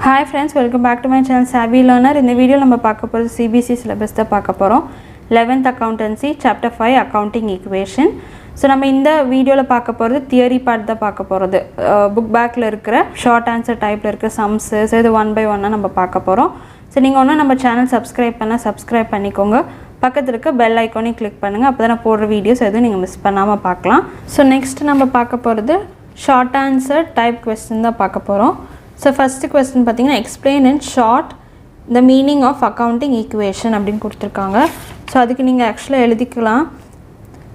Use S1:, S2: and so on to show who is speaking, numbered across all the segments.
S1: Hi friends, welcome back to my channel Savvy Learner. In the video நம்ம பார்க்க போறது cbse syllabus தான் பார்க்க போறோம். 11th accountancy chapter 5 accounting equation. So நம்ம இந்த வீடியோல பார்க்க போறது தியரி பார்ட் தான் பார்க்க போறது. புக் பேக்ல இருக்கிற ஷார்ட் ஆன்சர் டைப்ல இருக்கிற சம்ஸ் இது ஒன் பை ஒன்னா நம்ம பார்க்க போறோம். So நீங்க ஒண்ணு நம்ம சேனல் சப்ஸ்கிரைப் பண்ணிக்கோங்க. பக்கத்துல இருக்க பெல் ஐகானை கிளிக் பண்ணுங்க. அப்பதான் நான் போடுற வீடியோஸ் எதுவும் நீங்க மிஸ் பண்ணாம பார்க்கலாம். So next நம்ம பார்க்க போறது ஷார்ட் ஆன்சர் டைப் क्वेश्चन தான் பார்க்க போறோம். So first question பாத்தீங்கன்னா explain in short the meaning of accounting equation அப்படினு கொடுத்திருக்காங்க. So அதுக்கு நீங்க actually எழுதிக்கலாம்.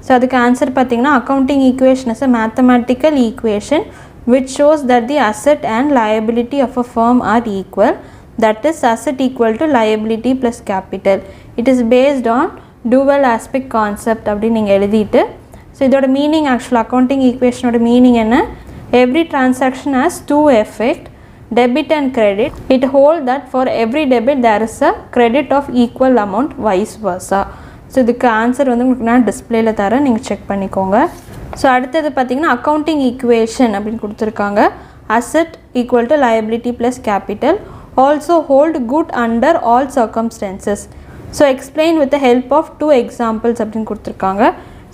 S1: So அதுக்கு ஆன்சர் பாத்தீங்கன்னா accounting equation is a mathematical equation which shows that the asset and liability of a firm are equal. That is asset equal to liability plus capital. It is based on dual aspect concept அப்படினு நீங்க எழுதிட்டு so இதோட meaning actually accounting equation ஓட meaning என்ன every transaction has two effects debit and credit. It hold that for every debit there is a credit of equal amount vice versa. So இதுக்கு answer வந்து உங்களுக்கு நான் டிஸ்ப்ளேல தரேன் நீங்க check பண்ணிக்கோங்க. So அடுத்து பாத்தீங்கன்னா accounting equation அப்படினு கொடுத்திருக்காங்க. Asset equal to liability plus capital also hold good under all circumstances. So explain with the help of two examples அப்படினு கொடுத்திருக்காங்க.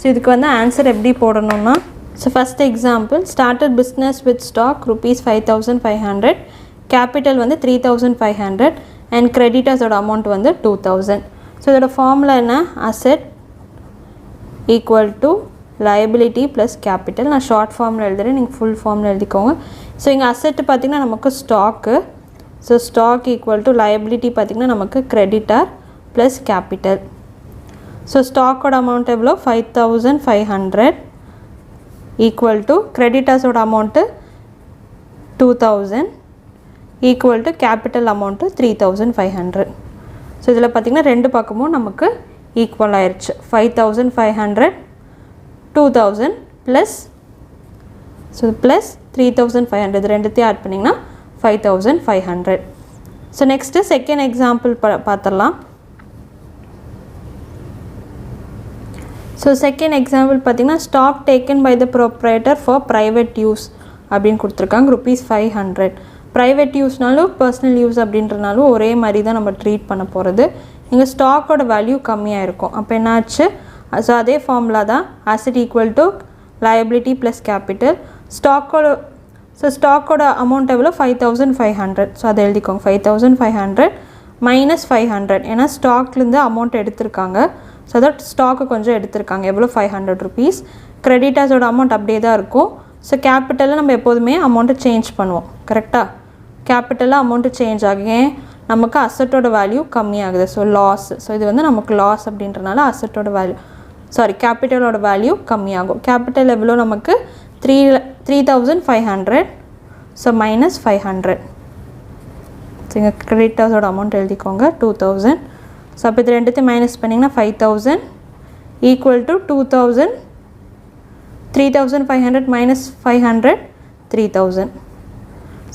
S1: So இதுக்கு வந்து ஆன்சர் எப்படி போடணும்னா So first example started business with stock rupees 5500 capital வந்து 3500 and creditors oda amount வந்து 2000 so இதோட formula என்ன asset equal to liability plus capital நான் short formula எழுதுறேன் நீங்க full formula எழுதிக்கோங்க so இங்க asset பாத்தீங்கன்னா நமக்கு stock so stock equal to liability பாத்தீங்கன்னா நமக்கு creditor plus capital so stock oda amount எவ்வளவு 5500 equal to creditors oda amount 2000 equal to capital amount 3500 so இதல பாத்தீங்கன்னா ரெண்டு பக்கமும் நமக்கு ஈக்குவல் ஆயிருச்சு 5500 2000 plus so plus 3500 இது ரெண்டுத்தையும் ஆட் பண்ணீங்கன்னா 5500 so next second example பார்த்தறலாம் So second example பாத்தீங்கன்னா stock taken by the proprietor for private use அப்படினு கொடுத்திருக்காங்க rupees 500 private useனாலும் personal use அப்படின்றனாலும் ஒரே மாதிரி தான் நம்ம ட்ரீட் பண்ண போறது இங்க stock ஓட வேல்யூ கம்மியா இருக்கும் அப்ப என்னாச்சு சோ அதே ஃபார்முலா தான் asset equal to liability plus capital stock ஓட அமௌண்ட் எவ்வளவு 5500 சோ அத எழுதிக்கோங்க 5500 minus 500 ஏனா ஸ்டாக்ல இருந்து அமௌண்ட் எடுத்துர்க்காங்க so that stock கொஞ்சம் எடுத்துர்க்காங்க எவ்வளவு 500 rupees creditors ஓட அமௌண்ட் அப்படியே தான் இருக்கும் so capital நம்ம எப்போதுமே அமௌண்ட் சேஞ்ச் பண்ணுவோம் கரெக்ட்டா capital அமௌண்ட் சேஞ்ச் ஆகும் நமக்கு asset ஓட வேல்யூ கம்மி ஆகுது so loss so இது வந்து நமக்கு loss அப்படின்றனால asset ஓட வேல்யூ capital ஓட வேல்யூ கம்மி ஆகும் capital எவ்வளவு நமக்கு 3500 so minus 500 so இங்க creditors ஓட அமௌண்ட் எழுதிக்கோங்க 2000 so அப்ப இது ரெண்டுத்தையும் மைனஸ் பண்ணீங்கன்னா 5000 equal to 2000 3500 minus 500 3000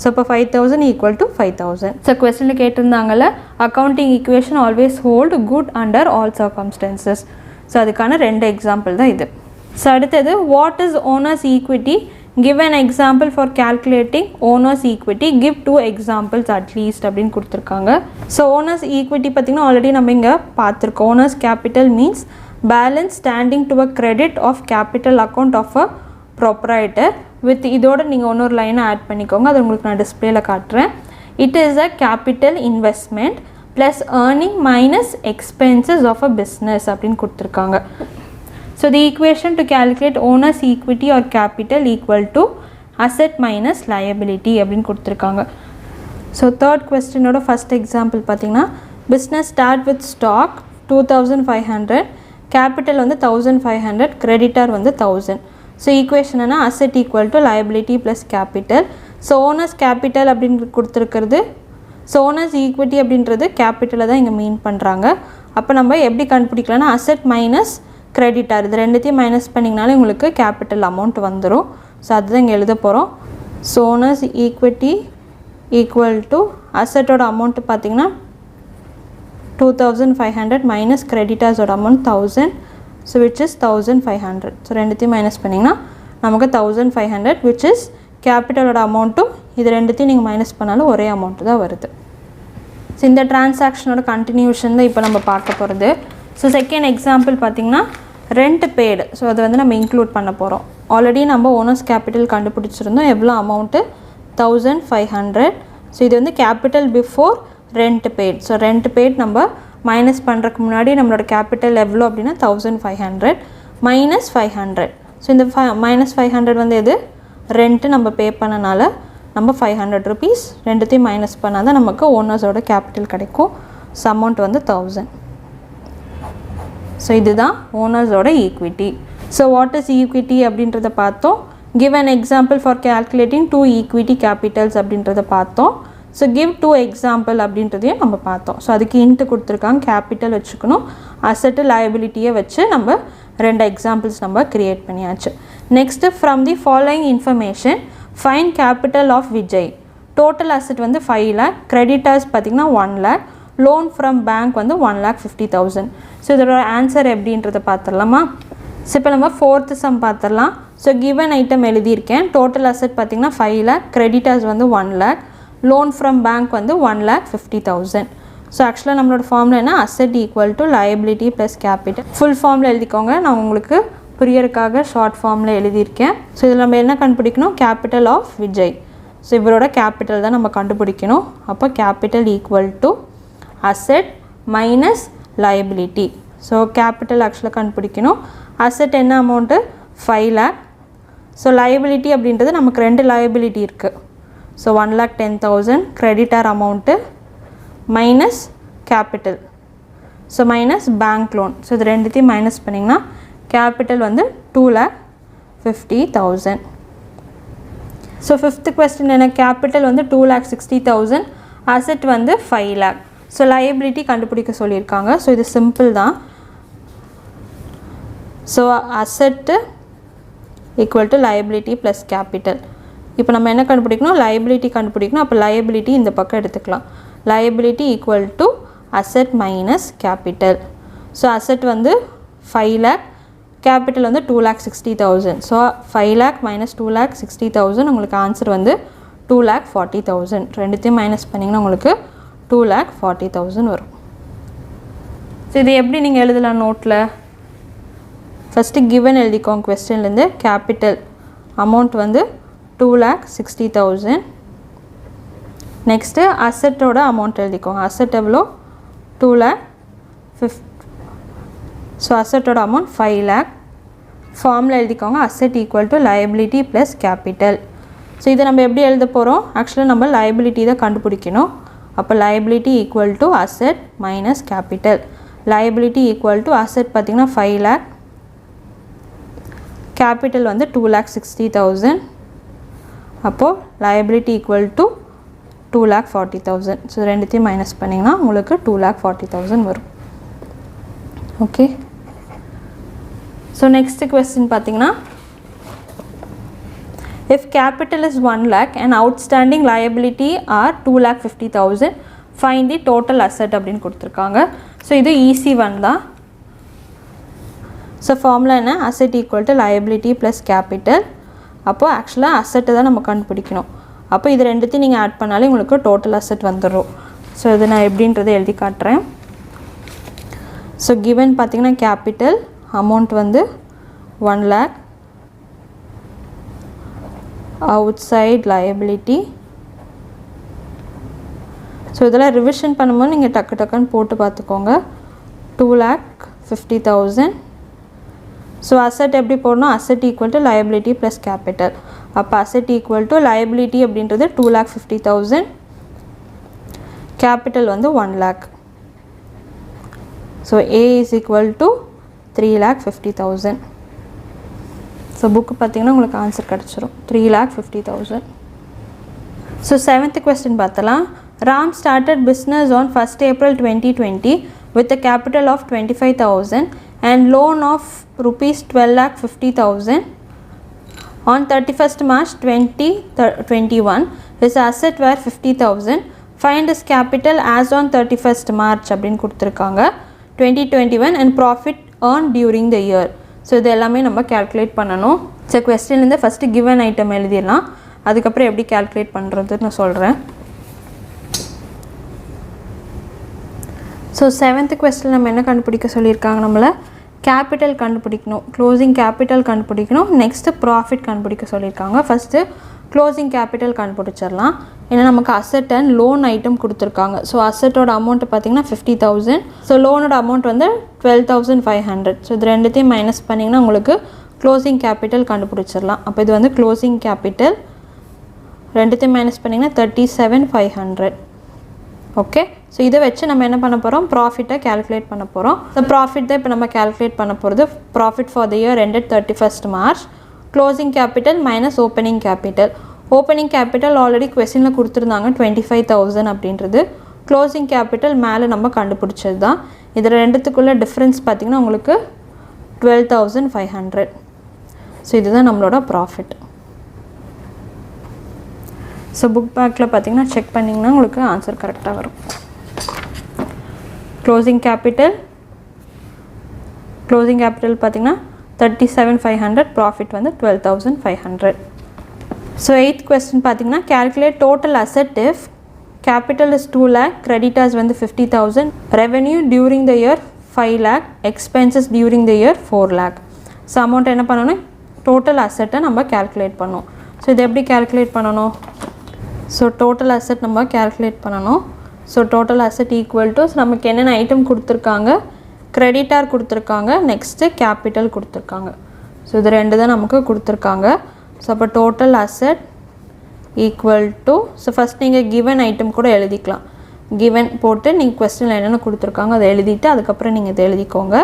S1: so அப்ப 5000 equal to 5000 so questionல கேட்டிருந்தாங்கல accounting equation always hold good under all circumstances so அதுக்கான ரெண்டு எக்ஸாம்பிள் தான் இது so அடுத்து what is owner's equity give an example for calculating owner's equity give two examples at least அப்படினு கொடுத்திருக்காங்க so owner's equity பாத்தீங்கன்னா already நம்ம இங்க பார்த்திருக்கோம் owner's capital means balance standing to a credit of capital account of a proprietor with இதோட நீங்க இன்னொரு line add பண்ணிக்கோங்க அது உங்களுக்கு நான் டிஸ்ப்ளேல காட்றேன் it is a capital investment plus earning minus expenses of a business அப்படினு கொடுத்திருக்காங்க So the equation to calculate owner's equity or capital equal to asset minus liability அப்படினு கொடுத்திருக்காங்க. So third question ஓட first example பாத்தீங்கன்னா business start with stock 2500 capital வந்து 1500 creditor வந்து 1000. So equation என்ன asset equal to liability plus capital. So owner's capital அப்படினு கொடுத்திருக்கிறது so owner's equity அப்படின்றது capital தான் இங்க மீன் பண்றாங்க. அப்ப நம்ம எப்படி கண்டுபிடிக்கலாம்னா asset minus creditor இது ரெண்டுத்தையும் மைனஸ் பண்ணீங்கனாலே உங்களுக்கு capital amount வந்துரும் சோ அதுதான் இங்க எழுத போறோம் so owner's equity equal to asset ஓட amount பாத்தீங்கன்னா 2500 minus creditors ஓட amount 1000 so which is 1500 so ரெண்டுத்தையும் மைனஸ் பண்ணீங்கனா நமக்கு 1500 which is capital ஓட amount இது ரெண்டுத்தையும் நீங்கள் மைனஸ் பண்ணாலும் ஒரே அமௌண்ட் தான் வருது. ஸோ இந்த டிரான்சாக்ஷனோட கண்டினியூஷன் தான் இப்போ நம்ம பார்க்க போகிறது. ஸோ செகண்ட் எக்ஸாம்பிள் பார்த்திங்கன்னா ரெண்ட் பேய்டு. ஸோ அதை வந்து நம்ம இன்க்ளூட் பண்ண போகிறோம். ஆல்ரெடி நம்ம ஓனர்ஸ் கேபிட்டல் கண்டுபிடிச்சிருந்தோம். எவ்வளோ அமௌண்ட்டு 1500. ஸோ இது வந்து capital before rent paid. So rent paid நம்ம மைனஸ் பண்ணுறதுக்கு முன்னாடி நம்மளோட கேபிட்டல் எவ்வளோ அப்படின்னா 1500 மைனஸ் 500. ஸோ இந்த -500 வந்து எது ரெண்ட்டு நம்ம பே பண்ணனால நம்ம 500 rupees ரெண்டுத்தையும் மைனஸ் பண்ணால் தான் நமக்கு ஓனர்ஸோட கேபிட்டல் கிடைக்கும். ஸோ அமௌண்ட் வந்து 1000. ஸோ இதுதான் ஓனர்ஸோட equity. So what is equity அப்படின்றத பார்த்தோம். Give an example for calculating 2 equity capitals அப்படின்றத பார்த்தோம். ஸோ கிவ் 2 எக்ஸாம்பிள் அப்படின்றதையும் நம்ம பார்த்தோம். ஸோ அதுக்கு இன்ட்டு கொடுத்துருக்காங்க, கேபிட்டல் வச்சுக்கணும், அசட்டு லயபிலிட்டியை வச்சு நம்ம 2 எக்ஸாம்பிள்ஸ் நம்ம க்ரியேட் பண்ணியாச்சு. Next from the following information find capital of Vijay. Total asset வந்து 5 lakh, கிரெடிட்டர்ஸ் பார்த்திங்கன்னா 1 lakh, லோன் ஃப்ரம் பேங்க் வந்து 1,50,000. ஸோ இதோட ஆன்சர் எப்படின்றத பார்த்துடலாமா? ஸோ இப்போ நம்ம 4th சம் பார்த்துடலாம். ஸோ கிவன் ஐட்டம் எழுதியிருக்கேன். டோட்டல் அசட் பார்த்திங்கன்னா 5 lakh, கிரெடிட்டர்ஸ் வந்து 1 lakh, லோன் ஃப்ரம் பேங்க் வந்து 1,50,000. ஸோ ஆக்சுவலாக நம்மளோட ஃபார்மில் என்ன, asset equal to liability plus capital. Full ஃபார்மில் எழுதிக்கோங்க, நான் உங்களுக்கு புரியறதுக்காக ஷார்ட் ஃபார்மில் எழுதியிருக்கேன். ஸோ இதில் நம்ம என்ன கண்டுபிடிக்கணும், கேபிட்டல் ஆஃப் விஜய். ஸோ இவரோட கேபிட்டல் தான் நம்ம கண்டுபிடிக்கணும். அப்போ capital equal to asset minus liability. So capital ஆக்சுவலாக கண்டுபிடிக்கணும். அசட் என்ன அமௌண்ட்டு 5 lakh. ஸோ லயபிலிட்டி அப்படின்றது நமக்கு 2 லயபிலிட்டி இருக்குது. So 1,10,000 creditor amount minus capital. So minus bank loan. So இது ரெண்டுத்தையும் மைனஸ் பண்ணிங்கன்னா கேபிட்டல் வந்து 2,50,000. ஸோ 5th கொஸ்டின் என்ன, கேபிட்டல் வந்து 2,60,000, அசட் வந்து 5 lakh. ஸோ லயபிலிட்டி கண்டுபிடிக்க சொல்லியிருக்காங்க. ஸோ இது சிம்பிள் தான். ஸோ அசட்டு equal to liability plus capital. இப்போ நம்ம என்ன கண்டுபிடிக்கணும், லயபிலிட்டி கண்டுபிடிக்கணும். அப்போ லயபிலிட்டி இந்த பக்கம் எடுத்துக்கலாம். Liability equal to asset minus capital. So asset வந்து 5 lakh, கேபிட்டல் வந்து 2,60,000. ஸோ 5 lakh மைனஸ் 2,60,000 உங்களுக்கு ஆன்சர் வந்து 2,40,000. ரெண்டுத்தையும் மைனஸ் பண்ணிங்கன்னா உங்களுக்கு 2,40,000 வரும். ஸோ இது எப்படி நீங்கள் எழுதலாம் நோட்டில், ஃபஸ்ட்டு கிவன் எழுதிக்கோங்க. கொஸ்டின்லேருந்து கேபிட்டல் அமௌண்ட் வந்து 2,60,000. நெக்ஸ்ட்டு அசட்டோட அமௌண்ட் எழுதிக்கோங்க. அசட் எவ்வளோ 2,50,000. ஸோ அசட்டோட அமௌண்ட் 5 lakh. ஃபார்மில் எழுதிக்கோங்க, asset equal to liability plus capital. So இதை நம்ம எப்படி எழுத போகிறோம், ஆக்சுவலாக நம்ம லயபிலிட்டி தான் கண்டுபிடிக்கணும். அப்போ liability equal to asset minus capital. Liability equal to asset பார்த்திங்கன்னா 5 lakh, கேபிட்டல் வந்து 2,60,000. அப்போது லயபிலிட்டி ஈக்குவல் டு 2,40,000. ஸோ ரெண்டுத்தையும் மைனஸ் பண்ணிங்கன்னா உங்களுக்கு 2,40,000 வரும். ஓகே. ஸோ நெக்ஸ்ட் கொஸ்டின் பார்த்திங்கன்னா, if capital is 1 lakh and outstanding liability are 2,50,000, find the total asset அப்படின்னு கொடுத்துருக்காங்க. ஸோ இது ஈஸி ஒன் தான். ஸோ ஃபார்முலா என்ன, asset equal to liability plus capital. அப்போது ஆக்சுவலாக அசட்டை தான் நம்ம கண்டுபிடிக்கணும். அப்போ இது ரெண்டுத்தையும் நீங்கள் ஆட் பண்ணாலே உங்களுக்கு டோட்டல் அசட் வந்துடும். ஸோ இது நான் எப்படின்றதை எழுதி காட்டுறேன். ஸோ கிவன் பார்த்திங்கன்னா கேபிட்டல் அமௌண்ட் வந்து 1 lakh, outside liability. ஸோ இதெல்லாம் ரிவிஷன் பண்ணும்போது நீங்கள் டக்கு டக்குன்னு போட்டு பார்த்துக்கோங்க. 2,50,000. ஸோ அசட் எப்படி போடணும், asset equal to liability plus capital. அப்போ அசட் ஈக்குவல் டு லயபிலிட்டி அப்படின்றது 2,50,000, கேபிட்டல் வந்து 1 lakh. So A is equal to 3,50,000. So book பார்த்திங்கன்னா உங்களுக்கு ஆன்சர் கிடச்சிரும் 3,50,000. ஸோ 7th கொஸ்டின் பார்த்தலாம். Ram started business on 1st April 2020 with a capital of 25,000 and loan of rupees 12,50,000. On 31st March 2021, his asset were 50,000. Find his capital as on 31st March அப்படின்னு கொடுத்துருக்காங்க 2021 and profit earned during the year. So இது எல்லாமே நம்ம calculate பண்ணணும். So கொஸ்டின்லேருந்து first given item எழுதிடலாம். அதுக்கப்புறம் எப்படி calculate பண்ணுறதுன்னு நான் சொல்கிறேன். ஸோ 7th question நம்ம என்ன கண்டுபிடிக்க சொல்லியிருக்காங்க, நம்மளை கேபிட்டல் கண்டுபிடிக்கணும், க்ளோசிங் கேபிட்டல் கண்டுபிடிக்கணும், நெக்ஸ்ட்டு ப்ராஃபிட் கண்டுபிடிக்க சொல்லியிருக்காங்க. ஃபஸ்ட்டு க்ளோசிங் கேபிட்டல் கண்டுபிடிச்சிடலாம். ஏன்னா நமக்கு அசட் அண்ட் லோன் ஐட்டம் கொடுத்துருக்காங்க. ஸோ அசட்டோட அமௌண்ட்டு பார்த்திங்கன்னா 50,000, ஸோ லோனோட அமௌண்ட் வந்து 12,500. ஸோ இது ரெண்டுத்தையும் மைனஸ் பண்ணிங்கன்னா உங்களுக்கு க்ளோசிங் கேபிட்டல் கண்டுபிடிச்சிடலாம். அப்போ இது வந்து க்ளோசிங் கேபிட்டல், ரெண்டுத்தையும் மைனஸ் பண்ணிங்கன்னா 37,500. ஓகே, ஸோ இதை வச்சு நம்ம என்ன பண்ண போகிறோம், ப்ராஃபிட்டை கேல்குலேட் பண்ண போகிறோம். ஸோ ப்ராஃபிட் தான் இப்போ நம்ம கேல்குலேட் பண்ண போகிறது. Profit for the year ended 31st March, closing capital minus opening capital. Opening capital already கொஸ்டினில் கொடுத்துருந்தாங்க 25,000 அப்படின்றது. க்ளோசிங் கேபிட்டல் மேலே நம்ம கண்டுபிடிச்சது தான். இதில் ரெண்டுத்துக்குள்ள டிஃப்ரென்ஸ் பார்த்திங்கன்னா உங்களுக்கு 12,500. ஸோ இதுதான் நம்மளோட ப்ராஃபிட். ஸோ புக் பேக்கில் பார்த்திங்கன்னா செக் பண்ணிங்கன்னா உங்களுக்கு ஆன்சர் கரெக்டாக வரும். க்ளோசிங் கேபிட்டல் பார்த்திங்கன்னா 37,500, ப்ராஃபிட் வந்து 12,500. ஸோ 8th question பார்த்திங்கன்னா calculate total asset if capital is 2 lakh, creditors வந்து 50,000, revenue during the year 5 lakh, expenses during the year 4 lakh. So amount என்ன பண்ணணும், டோட்டல் அசட்டை நம்ம கேல்குலேட் பண்ணணும். ஸோ இது எப்படி கேல்குலேட் பண்ணணும், ஸோ டோட்டல் அசட் நம்ம கேல்குலேட் பண்ணணும். So total asset equal to நமக்கு என்னென்ன ஐட்டம் கொடுத்துருக்காங்க, கிரெடிட்டார் கொடுத்துருக்காங்க, நெக்ஸ்ட்டு கேபிட்டல் கொடுத்துருக்காங்க. ஸோ இது ரெண்டு தான் நமக்கு கொடுத்துருக்காங்க. ஸோ அப்போ total asset equal to, so first நீங்கள் கிவன் ஐட்டம் கூட எழுதிக்கலாம். கிவன் போட்டு நீங்கள் கொஸ்டினில் என்னென்ன கொடுத்துருக்காங்க அதை எழுதிட்டு அதுக்கப்புறம் நீங்கள் இதை எழுதிக்கோங்க.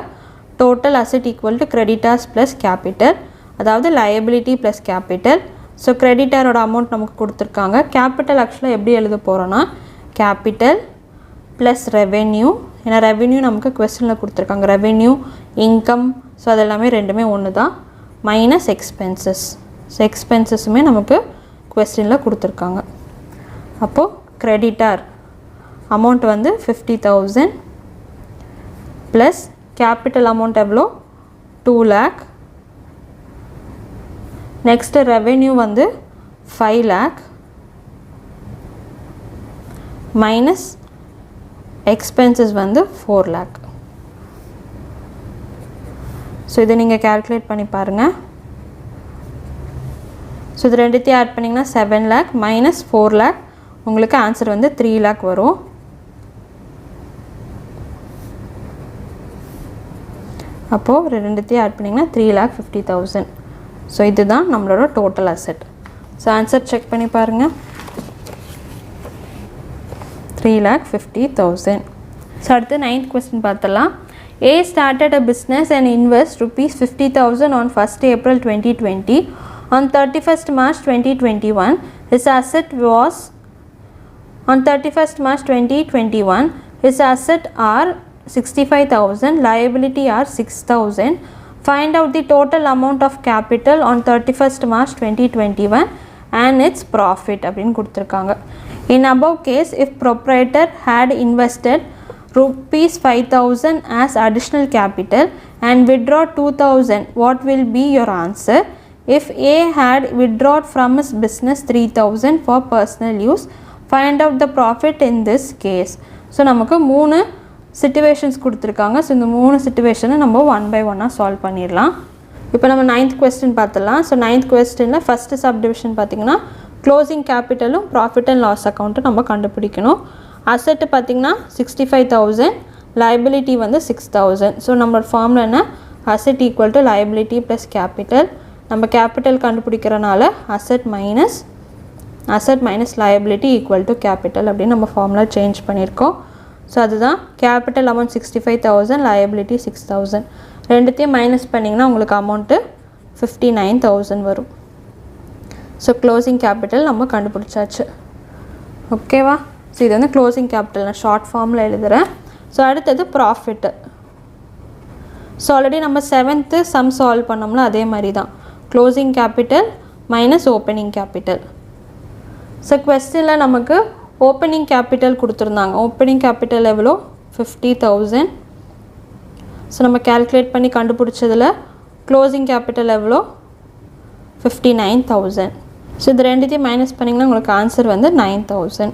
S1: Total asset equal to creditors plus capital, அதாவது லயபிலிட்டி ப்ளஸ் கேபிட்டல். ஸோ கிரெடிட்டாரோட அமௌண்ட் நமக்கு கொடுத்துருக்காங்க. கேபிட்டல் ஆக்சுவலாக எப்படி எழுத போகிறோன்னா கேபிட்டல் ப்ளஸ் ரெவென்யூ, ஏன்னா ரெவென்யூ நமக்கு கொஸ்டினில் கொடுத்துருக்காங்க, ரெவென்யூ இன்கம், ஸோ அது எல்லாமே ரெண்டுமே ஒன்று தான், மைனஸ் எக்ஸ்பென்சஸ். ஸோ எக்ஸ்பென்சஸுமே நமக்கு கொஸ்டினில் கொடுத்துருக்காங்க. அப்போது கிரெடிட்டார் அமௌண்ட் வந்து 50,000 ப்ளஸ் கேபிட்டல் அமௌண்ட் எவ்வளோ 2 lakh, நெக்ஸ்ட்டு ரெவென்யூ வந்து 5 lakh மைனஸ் எக்ஸ்பென்சஸ் வந்து 4 lakh. ஸோ இதை நீங்கள் கேல்குலேட் பண்ணி பாருங்கள். ஸோ இது ரெண்டுத்தையும் ஆட் பண்ணிங்கன்னா 7 lakh மைனஸ் 4 lakh, உங்களுக்கு ஆன்சர் வந்து 3 lakh வரும். அப்போது ரெண்டுத்தையும் ஆட் பண்ணிங்கன்னா 3,50,000. ஸோ இதுதான் நம்மளோட total asset. So answer check பண்ணி பாருங்கள், 3,50,000. ஸோ அடுத்து 9th question பார்த்தலாம். A started a business and invest ₹50,000 on 1st April 2020. On 31st March 2021, his asset was, on 31st March 2021, his asset are 65,000, liability are 6,000. Find out the total amount of capital on 31st March 2021 and its profit அப்படின்னு கொடுத்துருக்காங்க. In above case, if proprietor had invested ₹5,000 as additional capital and withdraw 2,000, what will be your answer? If A had withdrawn from his business 3,000 for personal use, find out the profit in this case. So நமக்கு 3 situations கொடுத்துருக்காங்க. So இந்த 3 சிச்சுவேஷனை நம்ம 1 by 1 solve பண்ணிடலாம். இப்போ நம்ம 9th question பார்த்துடலாம். So 9th questionல் first subdivision பார்த்திங்கன்னா closing கேபிட்டலும் profit and loss அக்கௌண்ட்டும் நம்ம கண்டுபிடிக்கணும். அசட்டு பார்த்திங்கன்னா 65,000, லைபிலிட்டி வந்து 6,000. ஸோ நம்மளோட ஃபார்மில் என்ன, asset equal to liability plus capital. நம்ம கேபிட்டல் கண்டுபிடிக்கிறனால asset minus liability equal to capital அப்படின்னு நம்ம ஃபார்முலா சேஞ்ச் பண்ணியிருக்கோம். ஸோ அதுதான் கேபிட்டல் அமௌண்ட் 65,000, லைபிலிட்டி 6,000. ரெண்டுத்தையும் மைனஸ் பண்ணிங்கன்னா உங்களுக்கு அமௌண்ட்டு 59,000 வரும். ஸோ க்ளோசிங் கேபிட்டல் நம்ம கண்டுபிடிச்சாச்சு. ஓகேவா? ஸோ இது வந்து க்ளோசிங் கேபிட்டல் நான் ஷார்ட் ஃபார்மில் எழுதுகிறேன். ஸோ அடுத்தது ப்ராஃபிட்டு. ஸோ ஆல்ரெடி நம்ம 7th சம் சால்வ் பண்ணோம்ல, அதே மாதிரி தான் closing capital minus opening capital. So கொஸ்டினில் நமக்கு ஓப்பனிங் கேபிட்டல் கொடுத்துருந்தாங்க. ஓப்பனிங் கேபிட்டல் எவ்வளோ 50,000. ஸோ நம்ம கேல்குலேட் பண்ணி கண்டுபிடிச்சதில் க்ளோசிங் கேபிட்டல் எவ்வளோ 59,000. ஸோ இது ரெண்டுத்தையும் மைனஸ் பண்ணிங்கன்னா உங்களுக்கு ஆன்சர் வந்து 9000.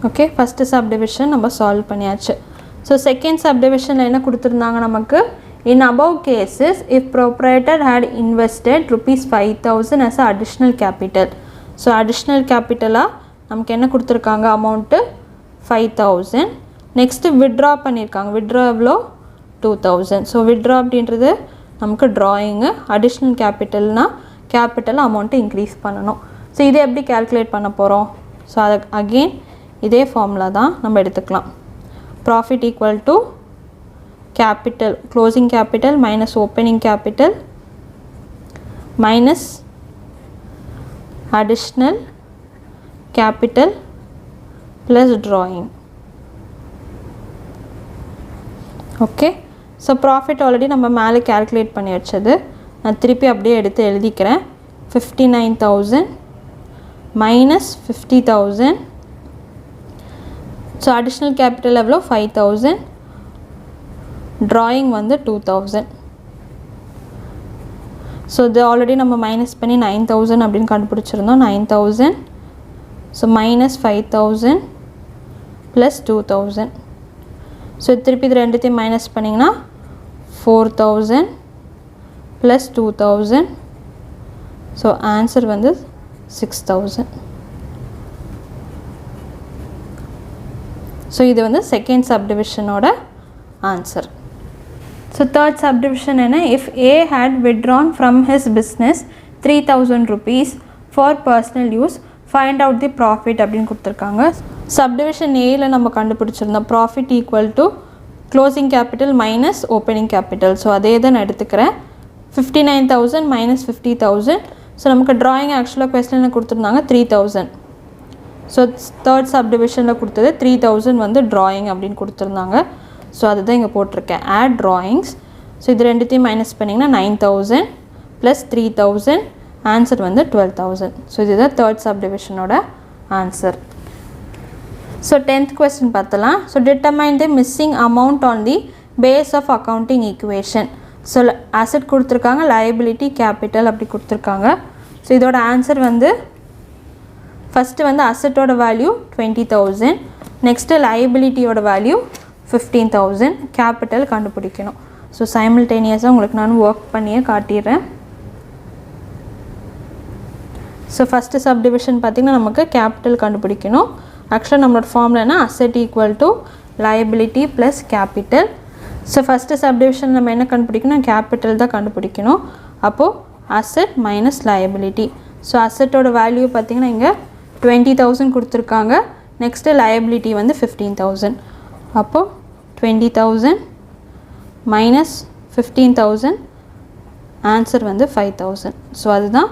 S1: ஓகே, ஃபஸ்ட்டு சப்டிவிஷன் நம்ம சால்வ் பண்ணியாச்சு. ஸோ செகண்ட் சப்டிவிஷனில் என்ன கொடுத்துருந்தாங்க நமக்கு, in above cases if proprietor had invested ₹5,000 as a additional capital. So additional கேபிட்டலாக நமக்கு என்ன கொடுத்துருக்காங்க, அமௌண்ட்டு 5,000. நெக்ஸ்ட்டு விட்ரா பண்ணியிருக்காங்க. விட்ரா எவ்வளோ, 2,000. ஸோ விட்ரா அப்படின்றது நமக்கு ட்ராயிங்கு. அடிஷ்னல் கேபிட்டல்னால் கேபிட்டல் அமௌண்ட்டு இன்க்ரீஸ் பண்ணணும். ஸோ இதை எப்படி கேல்குலேட் பண்ண போகிறோம், ஸோ அதை அகெயின் இதே ஃபார்முலா தான் நம்ம எடுத்துக்கலாம். Profit equal to capital, closing capital minus opening capital minus additional capital plus drawing. Okay, so profit already நம்ம மேலே கேல்குலேட் பண்ணி வச்சது. நான் திருப்பி அப்படியே எடுத்து எழுதிக்கிறேன். 59,000 மைனஸ் 50,000. ஸோ அடிஷ்னல் கேபிட்டல் எவ்வளோ, 5,000. ட்ராயிங் வந்து 2,000. ஸோ இது ஆல்ரெடி நம்ம மைனஸ் பண்ணி 9,000 அப்படின்னு கண்டுபிடிச்சிருந்தோம். 9,000. So minus 5,000 plus 2,000. ஸோ திருப்பி இது ரெண்டுத்தையும் மைனஸ் பண்ணிங்கன்னா 4,000 ப்ளஸ் 2,000. ஸோ ஆன்சர் வந்து 6,000. ஸோ இது வந்து செகண்ட் சப்டிவிஷனோட ஆன்சர். ஸோ தேர்ட் சப்டிவிஷன் என்ன, if A had withdrawn from his business ₹3,000 for personal use, find out the profit அப்படின்னு கொடுத்துருக்காங்க. சப்டிவிஷன் ஏயில் நம்ம கண்டுபிடிச்சிருந்தோம் profit equal to closing capital minus opening capital. So அதே தான் நான் எடுத்துக்கிறேன். 59,000 மைனஸ் 50,000. ஸோ நமக்கு ட்ராயிங் ஆக்சுவலாக கொஸ்டினில் கொடுத்துருந்தாங்க 3,000. ஸோ தேர்ட் சப்டிவிஷனில் கொடுத்தது 3,000 வந்து ட்ராயிங் அப்படின்னு கொடுத்துருந்தாங்க. ஸோ அதுதான் இங்கே போட்டிருக்கேன், ஆட் ட்ராயிங்ஸ். ஸோ இது ரெண்டுத்தையும் மைனஸ் பண்ணிங்கன்னா 9,000 ப்ளஸ் 3,000. ஆன்சர் வந்து 12,000. ஸோ இதுதான் தேர்ட் சப்டிவிஷனோட ஆன்சர். ஸோ 10th கொஸ்டின் பார்த்தலாம். So determine the missing amount on the base of accounting equation. So asset கொடுத்துருக்காங்க, லயபிலிட்டி, கேபிட்டல் அப்படி கொடுத்துருக்காங்க. ஸோ இதோட ஆன்சர் வந்து ஃபஸ்ட்டு வந்து அசெட்டோட வேல்யூ 20,000, நெக்ஸ்ட்டு லயபிலிட்டியோட வேல்யூ 15,000, கேபிட்டல் கண்டுபிடிக்கணும். ஸோ சைமல்டேனியஸாக உங்களுக்கு நான் ஒர்க் பண்ணியே காட்டிடுறேன். ஸோ ஃபஸ்ட்டு சப்டிவிஷன் பார்த்திங்கன்னா நமக்கு கேபிட்டல் கண்டுபிடிக்கணும். ஆக்சுவலாக நம்மளோட ஃபார்மில் என்ன, asset equal to liability plus capital. So first subdivision நம்ம என்ன கண்டுபிடிக்கணும், கேபிட்டல் தான் கண்டுபிடிக்கணும். அப்போது அசெட் மைனஸ் லயபிலிட்டி. ஸோ அசெட்டோட வேல்யூ பார்த்திங்கன்னா இங்கே 20,000 கொடுத்துருக்காங்க. நெக்ஸ்ட்டு லயபிலிட்டி வந்து 15,000. அப்போது 20,000 மைனஸ் 15,000, ஆன்சர் வந்து 5,000. ஸோ அதுதான்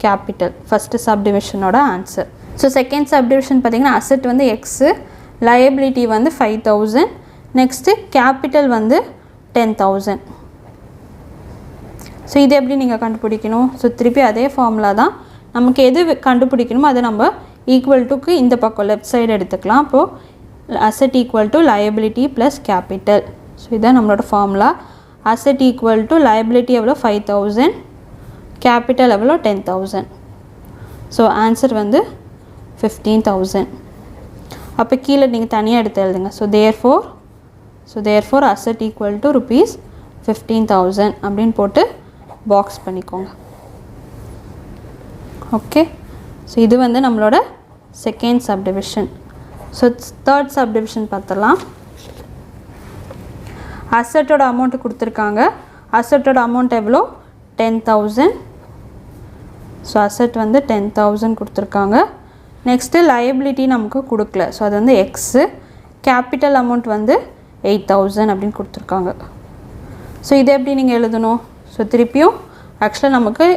S1: கேபிட்டல், ஃபஸ்ட்டு சப்டிவிஷனோட ஆன்சர். ஸோ செகண்ட் சப்டிவிஷன் பார்த்திங்கன்னா அசெட் வந்து எக்ஸு, லயபிலிட்டி வந்து 5,000, நெக்ஸ்ட்டு கேபிட்டல் வந்து 10,000. ஸோ இது எப்படி நீங்கள் கண்டுபிடிக்கணும், ஸோ திருப்பி அதே ஃபார்முலா தான். நமக்கு எது கண்டுபிடிக்கணுமோ அதை நம்ம ஈக்குவல் டுக்கு இந்த பக்கம் லெஃப்ட் சைடு எடுத்துக்கலாம். அப்போது asset equal to liability plus capital. So இதுதான் நம்மளோட formula. Asset equal to liability எவ்வளோ 5,000, கேபிட்டல் எவ்வளோ 10,000. ஸோ ஆன்சர் வந்து 15,000. அப்போ கீழே நீங்கள் தனியாக எடுத்து எழுதுங்க. So therefore asset equal to ₹15,000 அப்படின்னு போட்டு பாக்ஸ் பண்ணிக்கோங்க. ஓகே, ஸோ இது வந்து நம்மளோட second subdivision. So third subdivision பார்த்துடலாம். அசெட்டோட அமௌண்ட்டு கொடுத்துருக்காங்க. அசெட்டோட அமௌண்ட் எவ்வளோ 10,000. ஸோ அசெட் வந்து 10,000 கொடுத்துருக்காங்க. நெக்ஸ்ட்டு லயபிலிட்டி நமக்கு கொடுக்கல, ஸோ அது வந்து எக்ஸு. கேபிட்டல் அமௌண்ட் வந்து 8,000 அப்படின்னு கொடுத்துருக்காங்க. ஸோ இதை எப்படி நீங்கள் எழுதணும், ஸோ திருப்பியும் ஆக்சுவலாக நமக்கு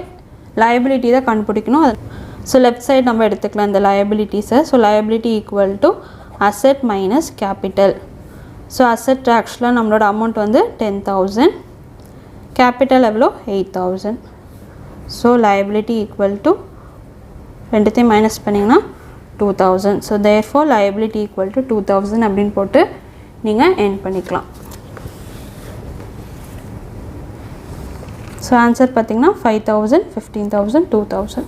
S1: லயபிலிட்டி தான் கண்டுபிடிக்கணும். ஸோ லெஃப்ட் சைடு நம்ம எடுத்துக்கலாம் இந்த லயபிலிட்டிஸை. So liability equal to asset minus capital. So asset ஆக்சுவலாக நம்மளோட அமௌண்ட் வந்து 10,000, கேபிட்டல் எவ்வளோ 8,000. ஸோ லயபிலிட்டி ஈக்குவல் டு ரெண்டுத்தையும் மைனஸ் பண்ணிங்கன்னா 2,000. So therefore liability equal to 2,000 அப்படின்னு போட்டு நீங்கள் எண்ட் பண்ணிக்கலாம். ஸோ ஆன்சர் பார்த்திங்கன்னா 5,000, 15,000, 2,000.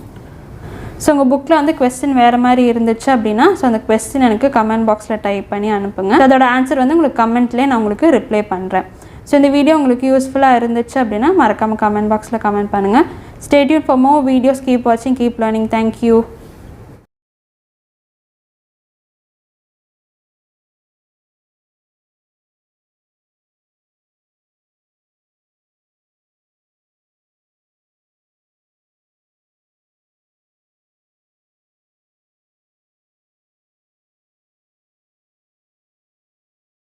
S1: ஸோ உங்கள் புக்கில் வந்து கொஸ்டின் வேறு மாதிரி இருந்துச்சு அப்படின்னா ஸோ அந்த கொஸ்டின் எனக்கு கமெண்ட் பாக்ஸில் டைப் பண்ணி அனுப்புங்க. அதோட ஆன்சர் வந்து உங்களுக்கு கமெண்ட்லேயே நான் உங்களுக்கு ரிப்ளை பண்ணுறேன். ஸோ இந்த வீடியோ உங்களுக்கு யூஸ்ஃபுல்லாக இருந்துச்சு அப்படின்னா மறக்காமல் கமெண்ட் பாக்ஸில் கமெண்ட் பண்ணுங்கள். Stay tune for more videos. Keep வாட்சிங், கீப் லேர்னிங். தேங்க்யூ.